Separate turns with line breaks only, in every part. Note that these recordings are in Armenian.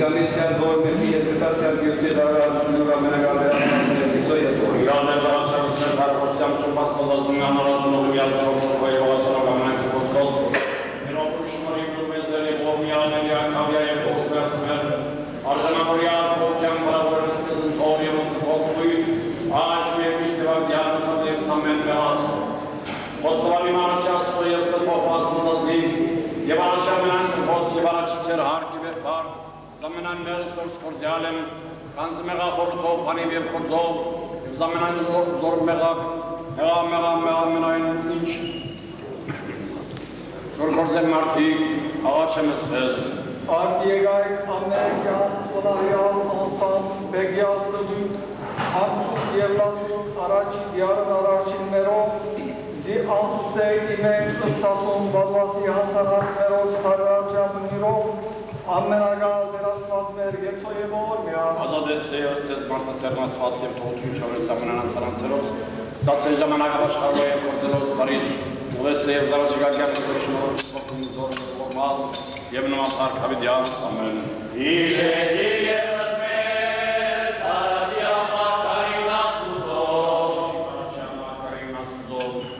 Գամեսյան դորմեցի ետրկասյան գյուտի դարարությունուրա մենագալերացնել վիզոյետոր։
Իրաններ զարաշարուսներ դարվոշտյան սուպասվազազնի անարացնող միացնող վայողացանող ամենայցի ոսկոց։ Մենոպուր շմարի գլմեզների ողմիաների ակավյա և ողսվերցմեր, արժանավորյալ փոքյան բարավորնս կզնթոր և ընցպոքույ, աշմ և միշտևակ դիարնսատ և ծամեն մեղասու։ Ոստովանի մանաչաստու և ծպոխված նոզլին, և անաչա մենան սպոց և առաջիցեր հարկի վերբար, զամենան մեղս դորս կորդյալ եմ, կանձ մեղա խորութով խանիվ և կործով, և զամենան զոր մեղակ, մենայն ինչ, զոր կործեմ մարդիկ, աղաչ եմ ասես,
Արդ եկայք ամերիկյան, սոնարյալ, անցան, բեգյալ սլույթ, անցուց և լացուց առաջ դիարն առաջիններով, զի անցուցեի իմենք ըստասոն բալվասի հանցանացներով հարարաջամնիրով, ամենագալ դերասված մեր գեցո և օրմյան։
Ազատ ես սեյոս ծեզ մարդասերնասված և թողություն շորից ամենան անցանացերոց, դացել ժամանակ աշխարվա և կործելոց բարիս, ուղես սեյով զարաշիկակյան կորշնորոց սպոխում զոր որմալ և նման պարքավիդյան ամեն։ Իժեցի և ըսմել, տարաչի ամակարին ասուզով, շիպարաչի ամակարին ասուզով։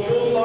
Amen.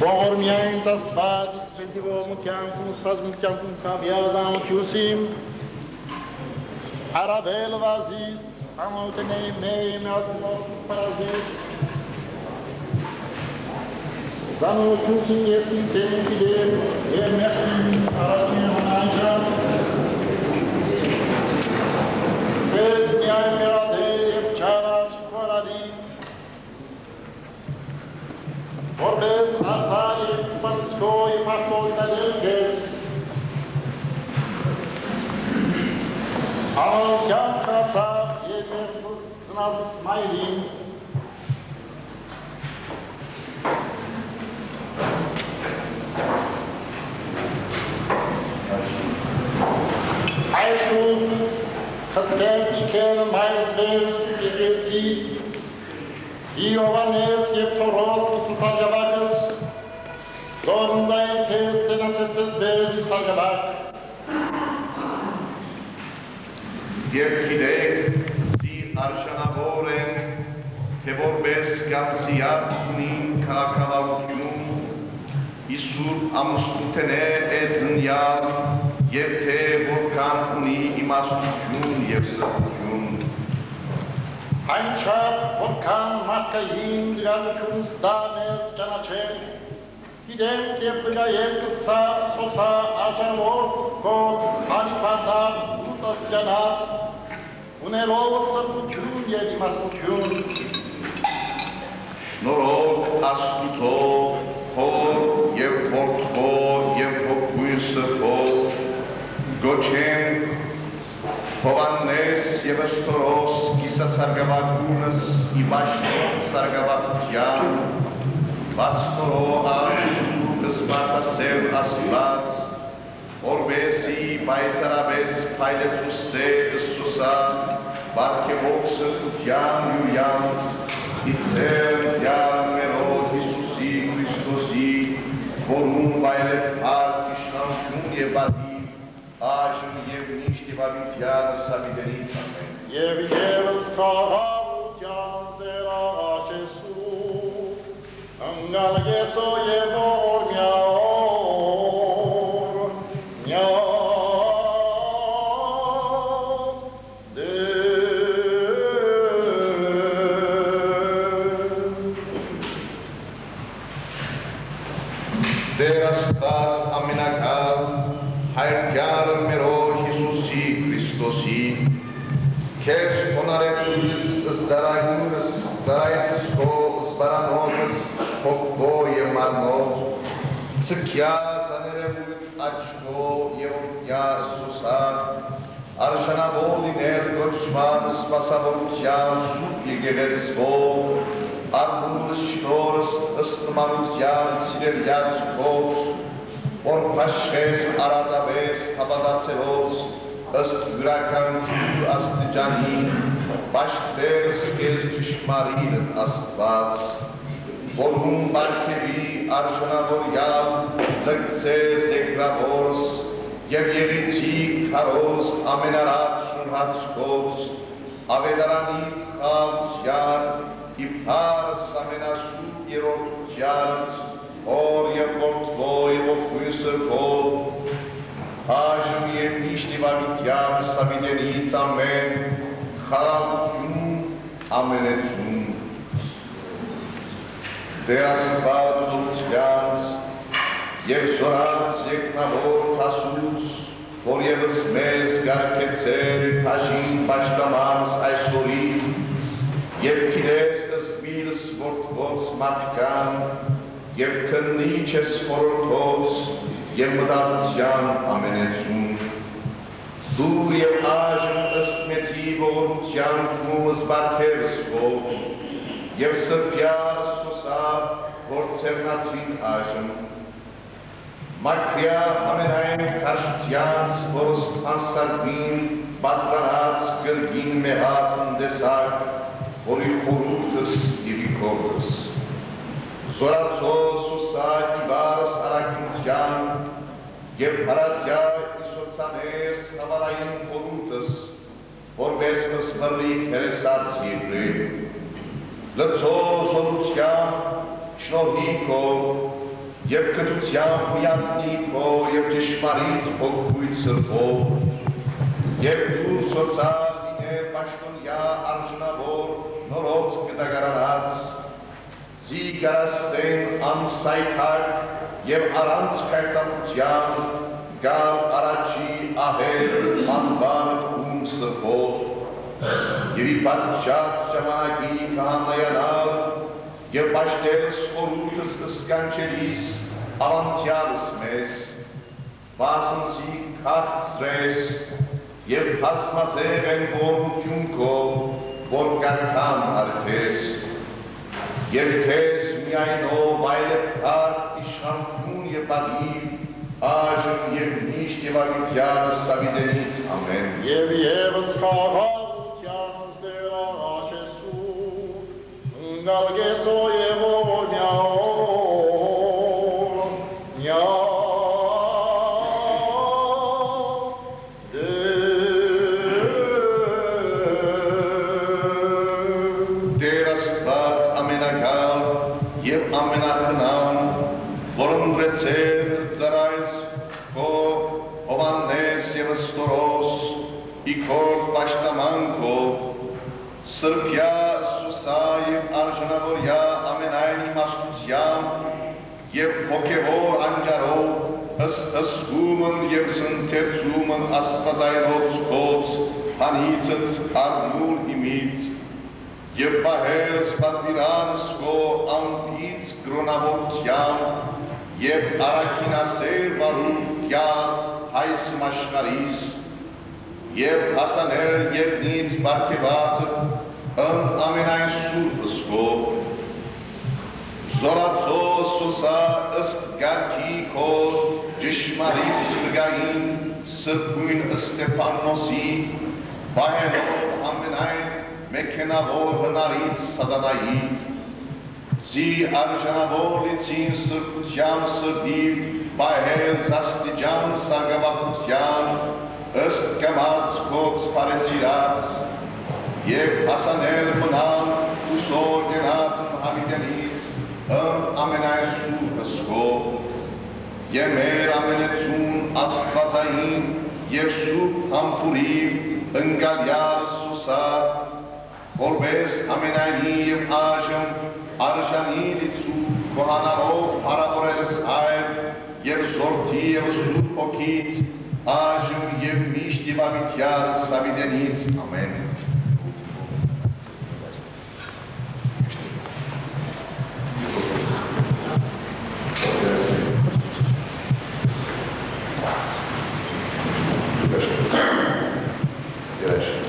որ միայն Աստված իսպետիվոմ կյանքում սպազում կյանքում կավյազան քյուսիմ Արաբել վազիս ամոտնեի մեյ ասմոս պարազես Զանոքյուսին եսին ծենին գիդեր և մեղին արասին հնանժան Ես միայն մերադեր և չարաշ կորալի Որպես արտա և սպանցքո և արտորտալել կես Ալքյան կացավ և ծնազս մայրին Այսուր խտկել պիքել մայրս վերս ու եղեցի Զիովանես և թորոս սսարգավակս Զորնձային կես ծենատեցես վերզի սարգավակ
Եվ գիտեք, զի արժանավոր ենք, թե որպես գամսիատ ունին քաղաքավարությունում, իսուր ամուսնութենե է ծնյալ, և թե որքան ունի իմաստություն և սրտություն։
Այնչափ որքան մարդկային դրանություն ստանեց ճանաչել, գիտենք և բգայել կսա սոսա աժանոր կոտ անիպանդար ուտաստյանած, ունելով սրտություն և իմաստություն։
Շնորհով Աստուծո, Հոր և Որդու և Հոգու Սրբով, գոչենք Հովհաննես և Աստորոս կիսասարգավակունս ի բաշտոն սարգավակության, Վաստորո աղջիսուկս մարդասև Աստված, որբեսի բայցարաբես պայլեցուսե ըսուսա, բարգևող սրտության յույանց, իծեր դյան մերոտ Իսուսի Քրիստոսի, որում բայլև պարկ իշնանքուն և բադի, Աժն և միշտ իվավիտյան սավիդերից ամեն։
Եվ ևս կաղավության ձեր աղաչեսու, ընգալ գեցո և օր միավոր, միավ
Դեր Աստված ամենակալ, հայրդյարը մերոր Հիսուսի Քրիստոսի, քեզ հոնարեցուս ըսծարայունս, ծարայսս քո զբարանոցս, հոգքո և մարնո, ծկյաց աներևույթ աչքո և օգնյա Սուսար, արժանավոր լինել գոչման սպասավորության սուտ եկեղեցվով, արմուրս շնորս ըստնմանության սիրելյաց կոց, որ պաշխես արադավես հավատացելոց, ըստ յուրաքանչյուր աստիճանի, պաշտվերս կեզ ճշմարիտ Աստված, որում բարգևի արժանավորյալ լգցես եկրավորս և եղիցի քարոզ ամենարատ շնորհացկոց, ավետարանիտ խաղության, իբարս ամենասուտ երորդությանց, Հոր և Որդու և Հոգու Սրբով, Աժն և միշտ իվավիտյան սավիդերից ամեն, խաղաղություն ամենեցում։ Դեր Աստված ողջյանց և զորած եկնավոր տասուց, որ ևս մեզ գարկեցել հաժին պաշտամանս այսօրի, և գիտես ըսմիլս որդվոց մարդկան, և քննիչ ես խորհրդոց և մտածության ամենեցում։ Դու և աժն ըստ մեծի ողորմության կումս բարգևս հով, և սրբյալ սոսավ, որ ծերնատրին աժն։ Մակրյա ամենայն կարշությանց, որ ստանսարվին, պատրանած գրգին մեղած ընդեսակ, որի խորութս իրի կորդս։ Զորացո սուսակ իվարս արագնության և հարատյա իսոցանես հավարային խորութս, որպես նսմրիկ հերեսած իբրի։ Լծո զորության շնորհիկով և կտությամբ միացնի քո և ճշմարիտ հոգույց սրբով, և դու սոցալ լիներ պաշտոնյա արժանավոր նորոց կտագարանած, զի գարաստեն անսայքար և առանց կայտապության գալ առաջի ահեր անբանը ում սրբով, և ի պատճառ ժամանակի կհանդայանալ և պաշտել սխորութս կսկանչելիս ավանտյալս մեզ, վասնզի քաղցրես և հասմազեղ են որություն քո, որ կարգան արքես, և քեզ միայնով այլև հարկ իշխանություն և պատիվ, այժմ և միշտ և ագիտյան սավիդենից ամեն։
Եվ ևս խաղաղության ստեր առաջ Եսու, ընգալգեցո և որ միավոր,
Տեր Աստված ամենակալ և ամենախնամ, որ ընտրեցեր ծրայց քո Հովհաննես և Ստորոս, իքորդ պաշտամանկով, սրբյա Սուսա և արժանավորյա ամենայն իմաստությամբ և հոգևոր անջարով հսկումն և սնթերցումն աստվածայնոց քոց հանիցըց կարմուր իմիտ և պահել զբատվիրանս քո ամպից գրոնավորությամբ և առաքինասեր վարուկյա այս մաշկարիս և հասանել երկնից բարգևածդ ընդ ամենայն սուրբս քո զորացո Սուսա ըստ գարքի քո ճշմարիտ վգային սրբույն Ստեփանոսի պահելով ամենայն մեքենավոր հնարից սատանայի զի արժանավոր լիցին սրբության սրդիվ պահել զաստիճան սարգավախության ըստ կամած քոց պարեսիրած և հասանել մնալ ուսոր գենացն հավիդենից ընդ ամենայն սուրբս քո և մեր ամենեցուն աստվածային և սուրբ համբուրիվ ընկալյալ Սուսա որպես ամենայնի և այժմ արժանի լիցու քոհանալով հարավորելս այլ և ժորթի և սուրբ հոգիտ այժմ և միշտ և ավիթյալ սավիդենից ամեն։
yeah.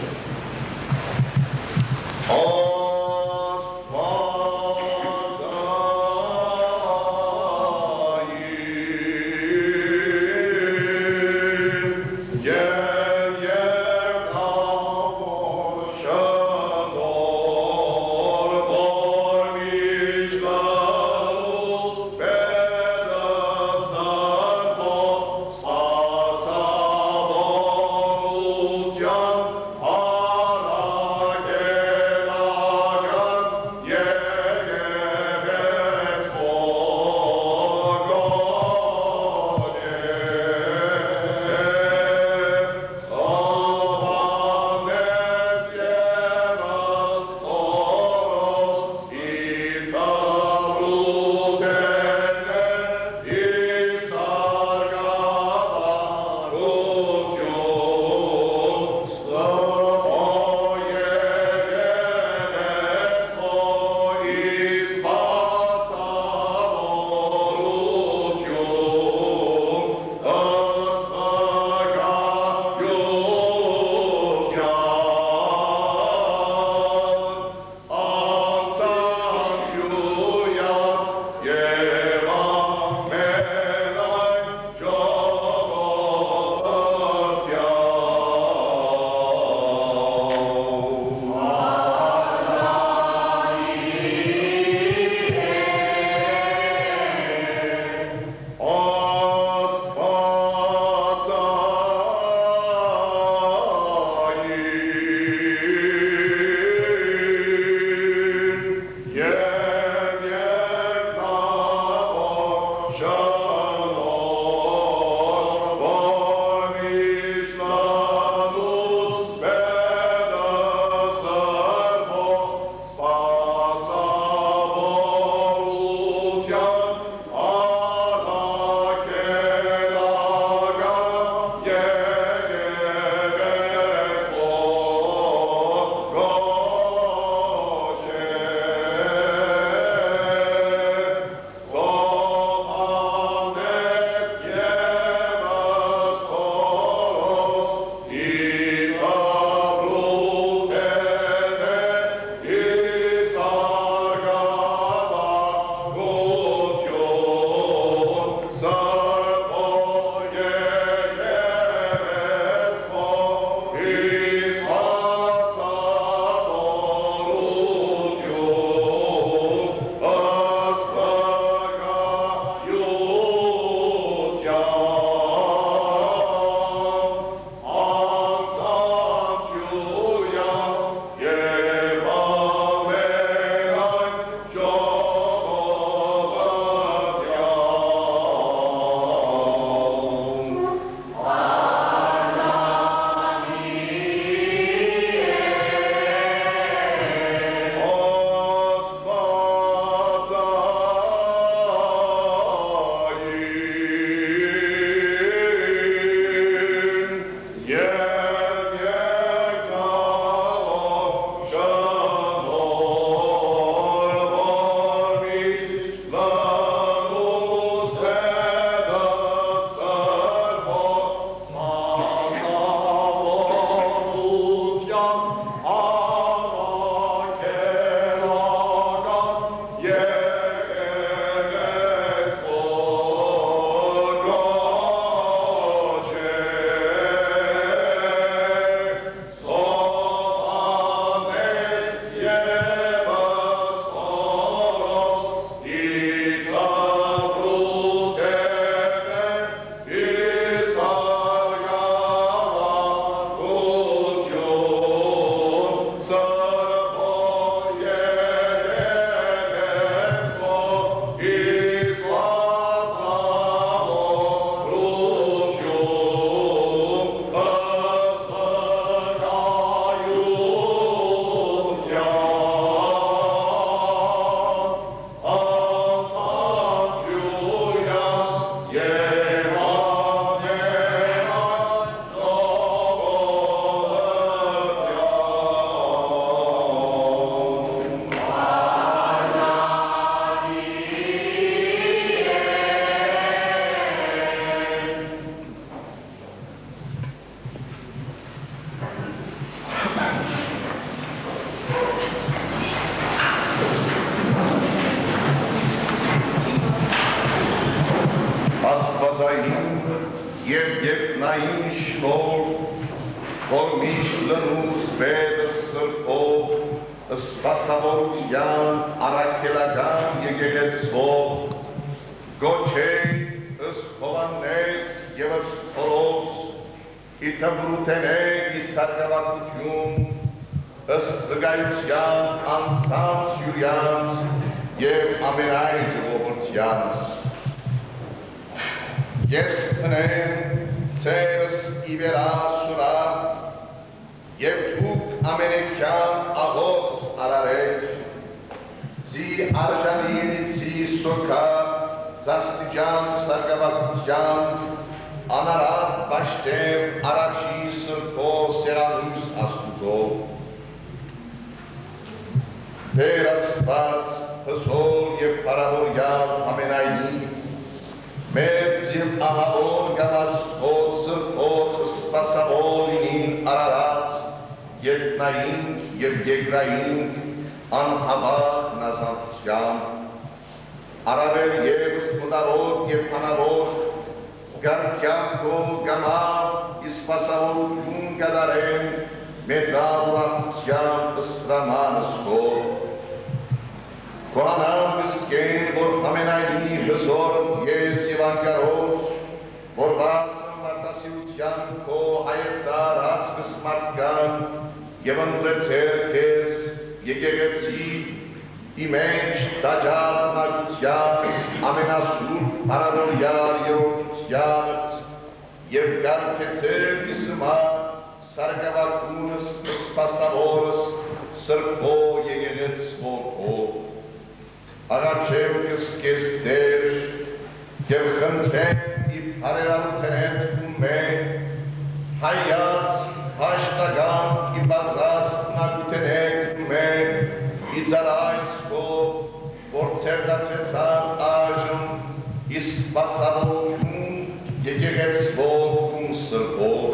Ջերմային շնոր, որ միշտ լնուս բետը սրբով, սպասավորության առաքելական եկեղեցվով, գոչենք ըստ Հովհաննես և ըստ Փոլոս, իթմրութենեք իսարգավակություն, ըստ վկայության անցանց հյուրյանց և ամենայն ժողովրդյանց։ Ես տնեմ ձերս ի վերասուրա և դուք ամենեքյան աղոթս արարեք, զի արժանիցի սոքա զաստիճան սարգավակության անարատ բաշտեմ առաջի սրբո սերանուս աստուծով։ Տեր Աստված հզոր և փառավորյալ ամենայնի, մեծ և ահավոր գամած հոտ սրբոց սպասավոր լինին արարած, երկնային և երկրային անհավատ նազանության, առավել ևս մտավոր և հանավոր, գարքյանքով գամավ իսպասավորություն կդարեն մեծավորակության ըստրամանս հոր, Քոհանան կսկեն, որ ամենայնի հզորդ ես և անկարոտ, որ վասն մարդասիրության քո հայեցար ասկս մարդկան և ընդրեցեր կեզ եկեղեցի իմենջ տաջալ նագության ամենասուրբ հարավորյալ երորդությանըց և գարքեցեր կիսմա սարգավակունս սպասավորս սրբո եկեղեցվոր հոր։ Աղաչեմ կսկես դեր և խնդրեմ իվ հարերարութենետ ու մեն, հայաց հաշտագան ի պատրաստ նագութենետ ու մեն, ի ծարայս հով, որ ծերդատրեցան աժմ, ի սպասավորություն եկեղեցվող ում սրբով։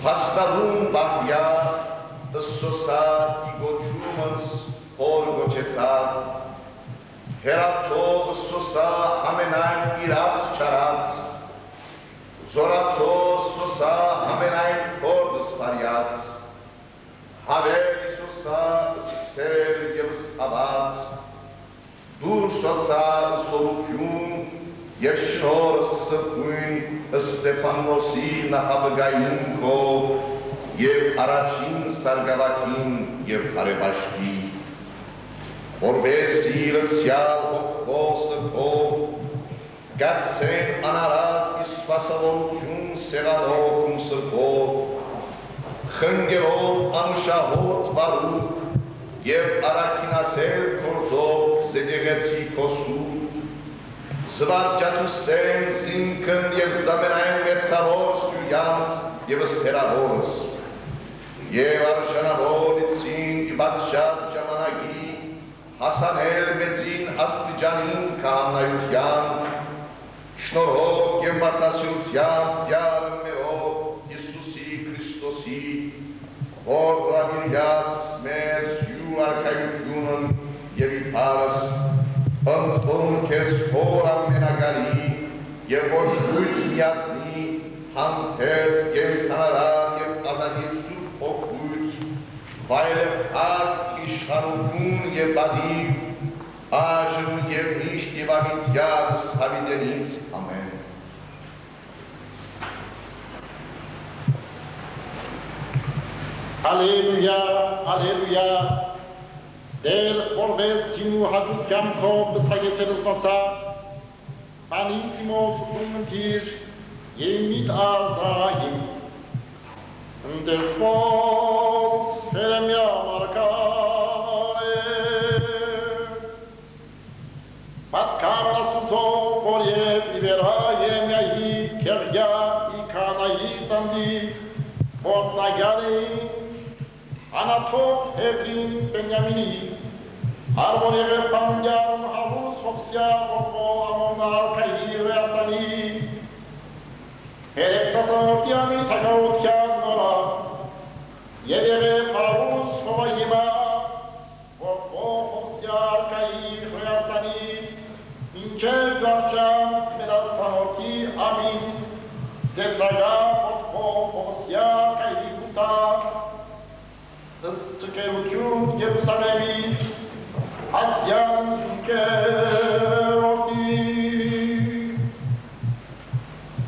Հաստարում բաղյա, ըսոսար ի գոչումս, որ գոչեցավ, հերացով սոսա ամենայն իրաց չարած, զորացով սոսա ամենայն կորդս պարյաց, հավեր սոսա սեր և ստավաց, դուր սոցա սորություն և շնոր սրբույն Ստեփանոսի նախաբգային կով և առաջին սարգավակին և հարևաշկի, որպես իրացյալ հոգով սրբով, գացեն անարատ իսպասավորություն սեղանով ում սրբով, խնգելով անշահոտ վարուկ և առաքինասեր կործով զետեղեցի կոսուր, զվարջատուսեն զինքն և զամենայն մերցավոր սյուրյանց և ստերավորս, և արժանավոր իցին ի բատշատ ժամանակի, հասանել մեծին աստիճանին քահանայության, շնորհով և մարդասիրության դյարը մերով Հիսուսի Քրիստոսի, որ հրավիրյաց մեզ հյուր արքայությունն և իբարս, ընդորում քեզ հոր ամենագարի և որ հույթ միացնի համբերձ կենդանարար և ազատիվ սուրբ հոգույց, վայրև հակ իշխանություն և բադիվ, այժմ և միշտ և ամիտյանս հավիտենից ամեն։
Ալելույա, ալելույա, դեր որպես ծինու հատուկ կամքով բսագեցերս նոցա, անին ծիմոց ումընթիր և միտ արզային, ընդերսվոց հերեմյա մարկար է, պատկար ասուծով, որ և իվերա երեմյայի կեղյա ի կանայի ծանդի, որ նագար էին, Անաթով Հևրին Բենյամինի, արվոր եղև պանդյան հավուս հոքսյա ողվո ամոն արկայի Ռեաստանի, հերեկտասանորդյամի թակավորության նորա, և եղև հավուս հովայիմա, ողվո հոքսյա արկայի Ռեաստանի, մինչև գարշան մերասանորդի ամին, Յարգա Ոսյա կայիգուտա Սկերություն Երուսալեմի Ասյան կերորդի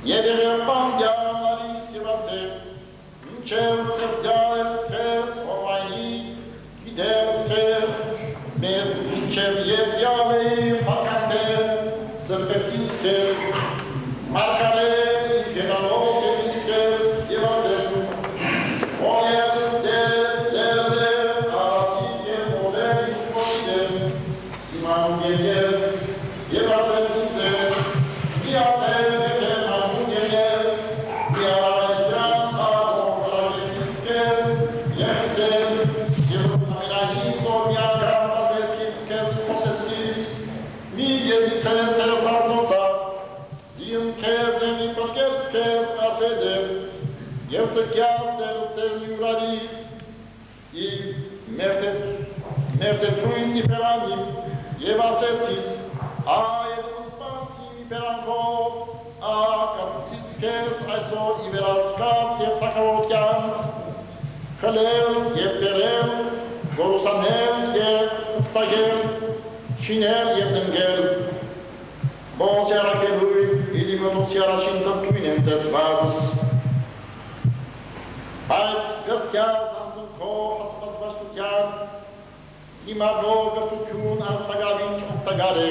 Եվ երեպան դյանալիս և ասել Մինչև ստեղծյալ սխես օրվայնի գիտել սխես մեր մինչև եվյալ է պարկանտել սրպեցին սխես մարկալել գենալոս և սխես և ասել Ոնես դել արացին և ոսել իսկոսիդել իման գենես և ասել սիսել մի ասել և անուն գենես մի արավեստյան աղով խրագեցին սխես և ծես և ամենային զորմյակ գարապադրեցին սխես խոսեսիս մի եվիցես հերսասնոցա Զին կեզ եմ իպրկել սխես ասեդեմ և ծկյալ դեր սերնի ուրարիս և մերձետրույն իպերանիմ և ասեցիս այդ ուսպանցի իպերանքով կապուցից կեզ այսօր իվերասկաց և թակավորքյանց խլել և բերել, գորուսանել և ստագել, շինել և դնգել Ոնց երակելույն իդիմոնոսի առաջին տնտույն եմ տեցվածս Բայց գրտյալ զանձունքով հասվածվաշտության Հիմարնով գրտություն արսագավինչ օգտագար է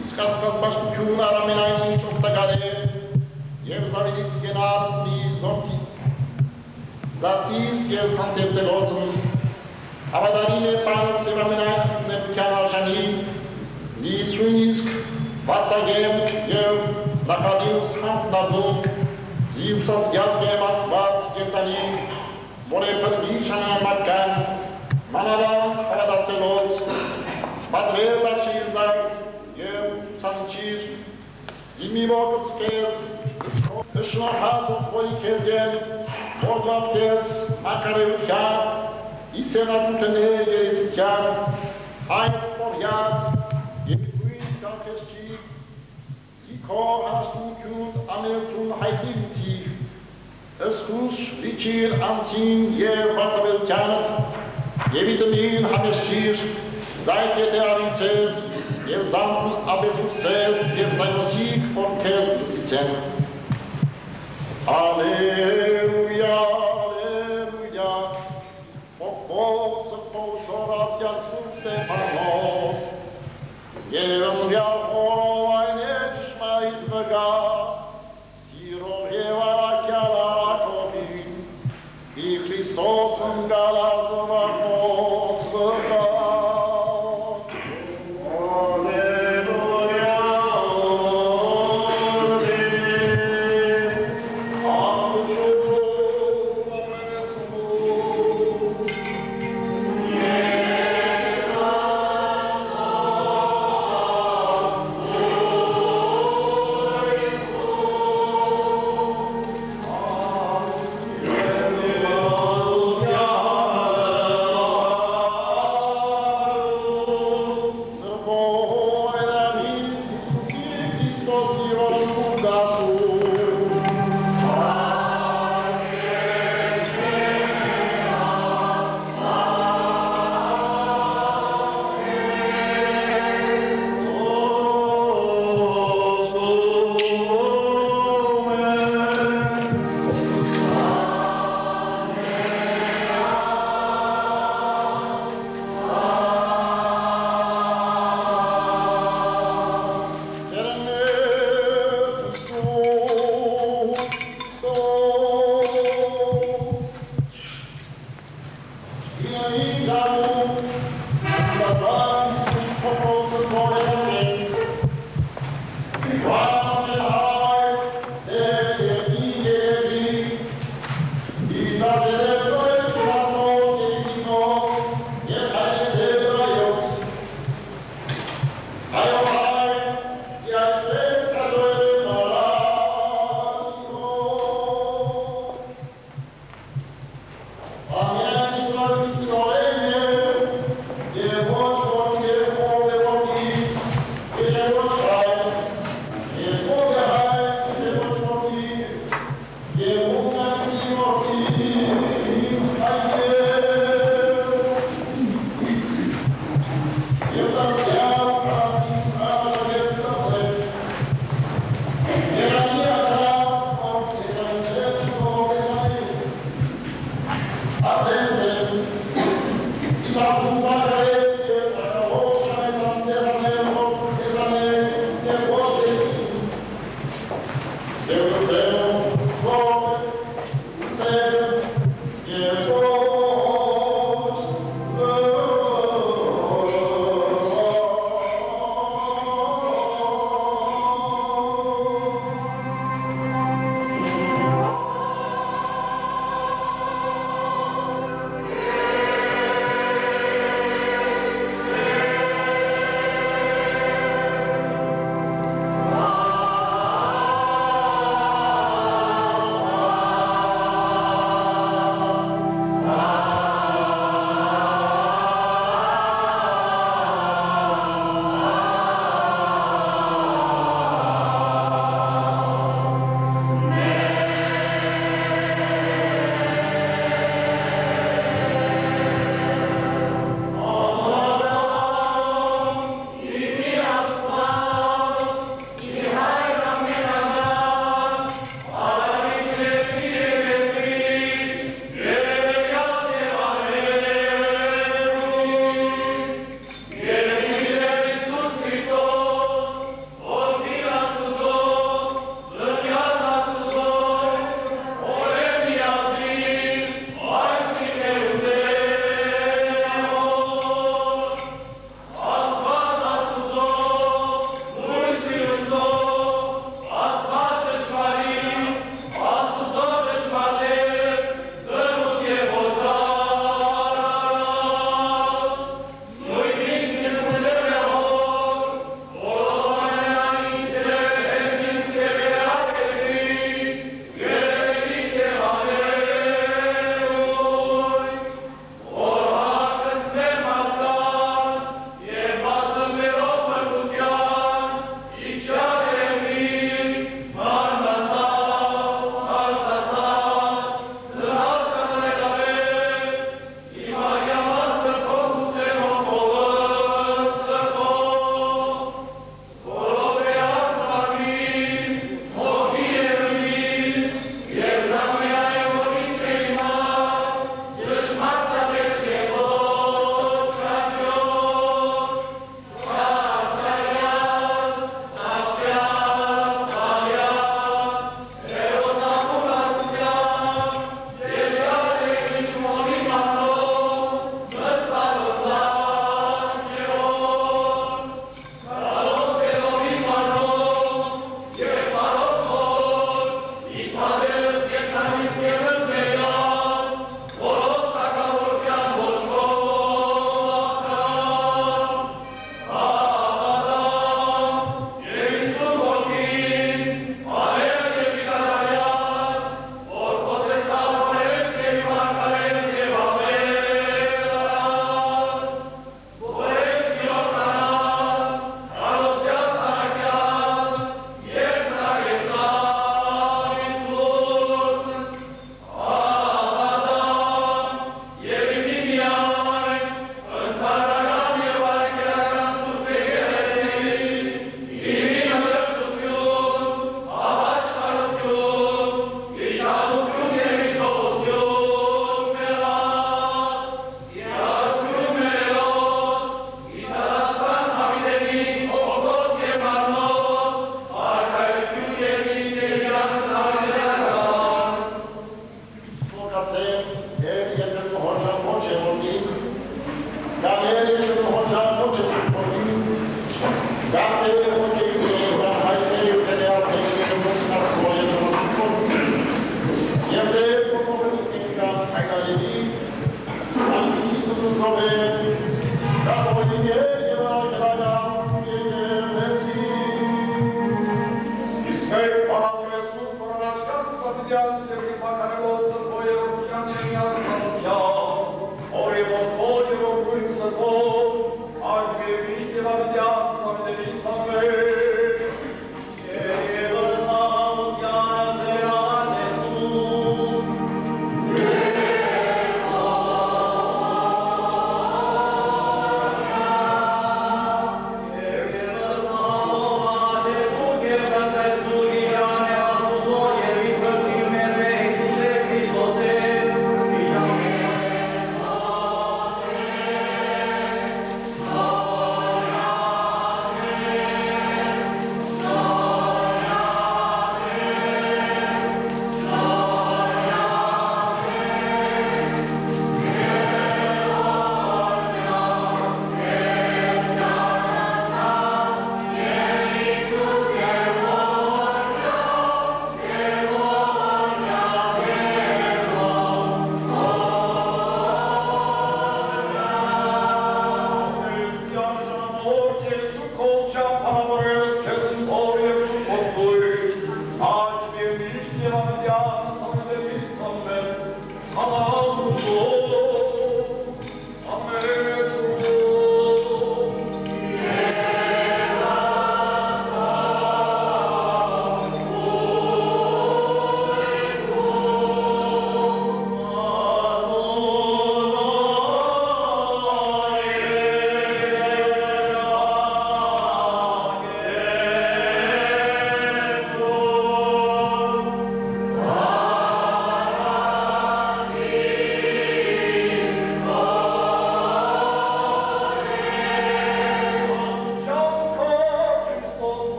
Իսկ հասվածվաշտություն արամենայինչ օգտագար է Եվ զավիդիս գենած ունի զորքի Զատիս և սանտերցելոցն Հավադարին է պանս և ամենայն ներության արժանի Լիսույն իսկ վաստագեմք և նախադինս հանցնաբնունք Զիուսաս յալք եմ ասված կենտանի Որ է պրգի շանան մարկան Մանավան հավադացելոց Պատվեր դաշիր զայր և սանիչիր Զիմի ոգս կեզ Շնորհացդ որի կեզ են Որդվան կեզ մակարեության Իցենատուտն է երեցության Այդ պորյաց և գույն կամքես չի Զիքով հաշտություն ամենություն հայտնիվիցի Ըսկուս վիչիր անցին և վարտավելությանդ Եվ իտմին համեսչիր Զայք եթե արինցես և զանցն աբեսուսես և զայնոսիկ որ կեզ լսիցեն Ալելույա, ալելույա Ողբոսը փոսորասյալ սուր Ստեփանոս Եվ ընրյալ խորով այն է ճշմարիտ վգա Սիրով և արակյալ արակովին Ի Քրիստոս ընգալ ազվարնոց վսակ Ալելույա, ալելույա Bravo,